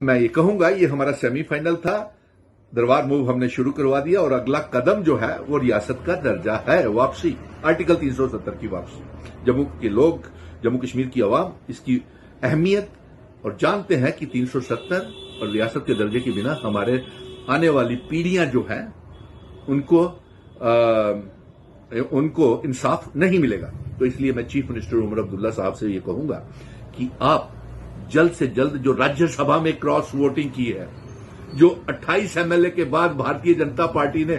मैं ये कहूंगा ये हमारा सेमीफाइनल था। दरबार मूव हमने शुरू करवा दिया और अगला कदम जो है वो रियासत का दर्जा है, वापसी, आर्टिकल 370 की वापसी। जम्मू के लोग, जम्मू कश्मीर की आवाम इसकी अहमियत और जानते हैं कि 370 और रियासत के दर्जे के बिना हमारे आने वाली पीढ़ियां जो हैं उनको इंसाफ नहीं मिलेगा। तो इसलिए मैं चीफ मिनिस्टर उमर अब्दुल्ला साहब से ये कहूंगा कि आप जल्द से जल्द जो राज्यसभा में क्रॉस वोटिंग की है, जो 28 एमएलए के बाद भारतीय जनता पार्टी ने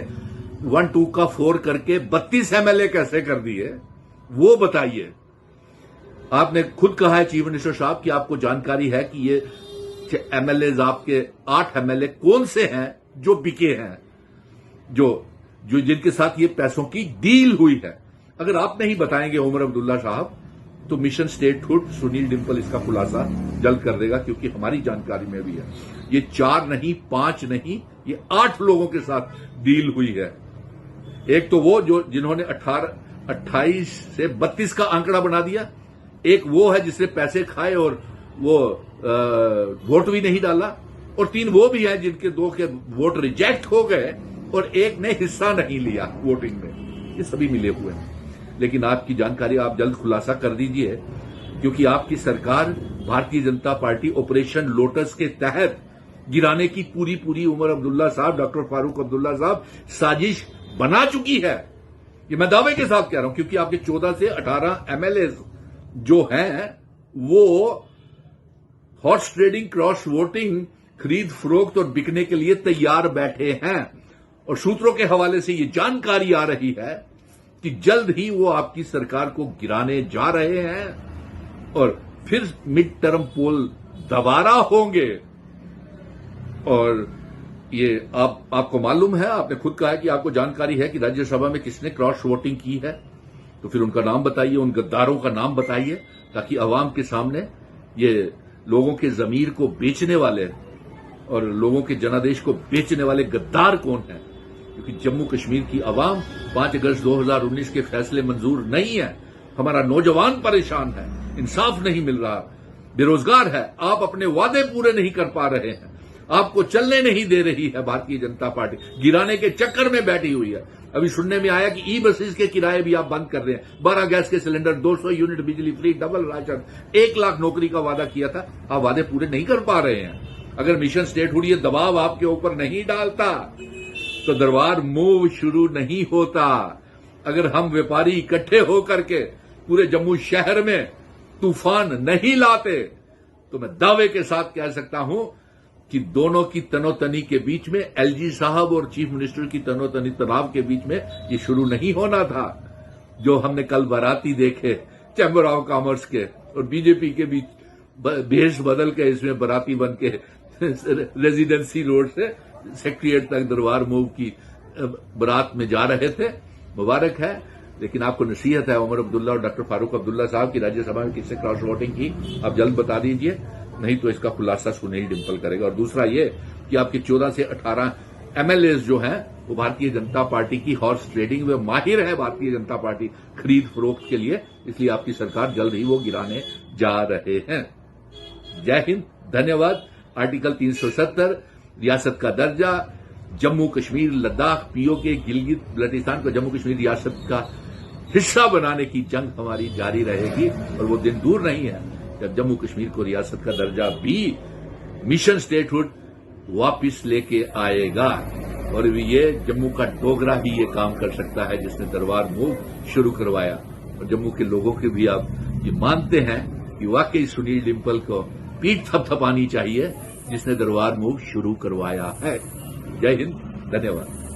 1-2 का 4 करके 32 एमएलए कैसे कर दिए, वो बताइए। आपने खुद कहा है चीफ मिनिस्टर साहब कि आपको जानकारी है कि ये एमएलए, आपके 8 एमएलए कौन से हैं जो बिके हैं, जो जिनके साथ ये पैसों की डील हुई है। अगर आप नहीं बताएंगे उमर अब्दुल्ला साहब, तो मिशन स्टेटहुड सुनील डिंपल इसका खुलासा जल्द कर देगा, क्योंकि हमारी जानकारी में भी है ये 4 नहीं, 5 नहीं, ये 8 लोगों के साथ डील हुई है। एक तो वो जिन्होंने 28 से 32 का आंकड़ा बना दिया, एक वो है जिसने पैसे खाए और वो वोट भी नहीं डाला, और 3 वो भी हैं जिनके 2 के वोट रिजेक्ट हो गए और एक ने हिस्सा नहीं लिया वोटिंग में। ये सभी मिले हुए हैं। लेकिन आपकी जानकारी आप जल्द खुलासा कर दीजिए, क्योंकि आपकी सरकार Bharatiya Janata party operation lotus के तहत गिराने की पूरी उमर अब्दुल्ला साहब, डॉक्टर फारूक अब्दुल्ला साहब साजिश बना चुकी है। ये मैं दावे के साथ कह रहा हूं, क्योंकि आपके 14 से 18 एमएलए जो हैं वो हॉर्स ट्रेडिंग, क्रॉस वोटिंग, खरीद फरोख्त और बिकने के लिए तैयार बैठे हैं। और सूत्रों के हवाले से ये जानकारी आ रही है कि जल्द ही वो आपकी सरकार को गिराने जा रहे हैं और फिर मिड टर्म पोल दोबारा होंगे। और ये आपको मालूम है, आपने खुद कहा है कि आपको जानकारी है कि राज्यसभा में किसने क्रॉस वोटिंग की है, तो फिर उनका नाम बताइए, उन गद्दारों का नाम बताइए, ताकि अवाम के सामने ये लोगों के जमीर को बेचने वाले और लोगों के जनादेश को बेचने वाले गद्दार कौन है। क्योंकि जम्मू कश्मीर की आवाम 5 अगस्त 2019 के फैसले मंजूर नहीं है। हमारा नौजवान परेशान है, इंसाफ नहीं मिल रहा, बेरोजगार है, आप अपने वादे पूरे नहीं कर पा रहे हैं, आपको चलने नहीं दे रही है भारतीय जनता पार्टी, गिराने के चक्कर में बैठी हुई है। अभी सुनने में आया कि ई बसेस के किराए भी आप बंद कर रहे हैं, 12 गैस के सिलेंडर, 200 यूनिट बिजली फ्री, डबल राशन, 1 लाख नौकरी का वादा किया था, आप वादे पूरे नहीं कर पा रहे हैं। अगर मिशन स्टेटहुड ये दबाव आपके ऊपर नहीं डालता तो दरबार मूव शुरू नहीं होता। अगर हम व्यापारी इकट्ठे होकर के पूरे जम्मू शहर में तूफान नहीं लाते, तो मैं दावे के साथ कह सकता हूं कि दोनों की तनोतनी के बीच में, एलजी साहब और चीफ मिनिस्टर की तनोतनी तनाव के बीच में ये शुरू नहीं होना था। जो हमने कल बाराती देखे चैम्बर ऑफ कॉमर्स के और बीजेपी के बीच भेष बदल के इसमें बाराती बन के रेजिडेंसी रोड से सेक्रेटरिएट तक दरबार मूव की बारात में जा रहे थे, मुबारक है। लेकिन आपको नसीहत है उमर अब्दुल्ला और डॉक्टर फारूक अब्दुल्ला साहब की राज्यसभा में किससे क्रॉस वोटिंग की, आप जल्द बता दीजिए, नहीं तो इसका खुलासा सुनील डिंपल करेगा। और दूसरा ये कि आपके 14 से 18 एमएलए जो हैं वो भारतीय जनता पार्टी की हॉर्स ट्रेडिंग में माहिर है, भारतीय जनता पार्टी खरीद फरोख्त के लिए, इसलिए आपकी सरकार जल्द ही वो गिराने जा रहे हैं। जय हिंद, धन्यवाद। आर्टिकल 370, रियासत का दर्जा, जम्मू कश्मीर, लद्दाख, पीओके, गिलगित बल्टिस्तान को जम्मू कश्मीर रियासत का हिस्सा बनाने की जंग हमारी जारी रहेगी। और वो दिन दूर नहीं है जब जम्मू कश्मीर को रियासत का दर्जा भी मिशन स्टेटहुड वापिस लेके आएगा। और ये जम्मू का डोगरा ही ये काम कर सकता है जिसने दरबार मूव शुरू करवाया। और जम्मू के लोगों के भी आप ये मानते हैं कि वाकई सुनील डिंपल को पीठ थपथपानी चाहिए जिसने दरबार मूव शुरू करवाया है। जय हिंद, धन्यवाद।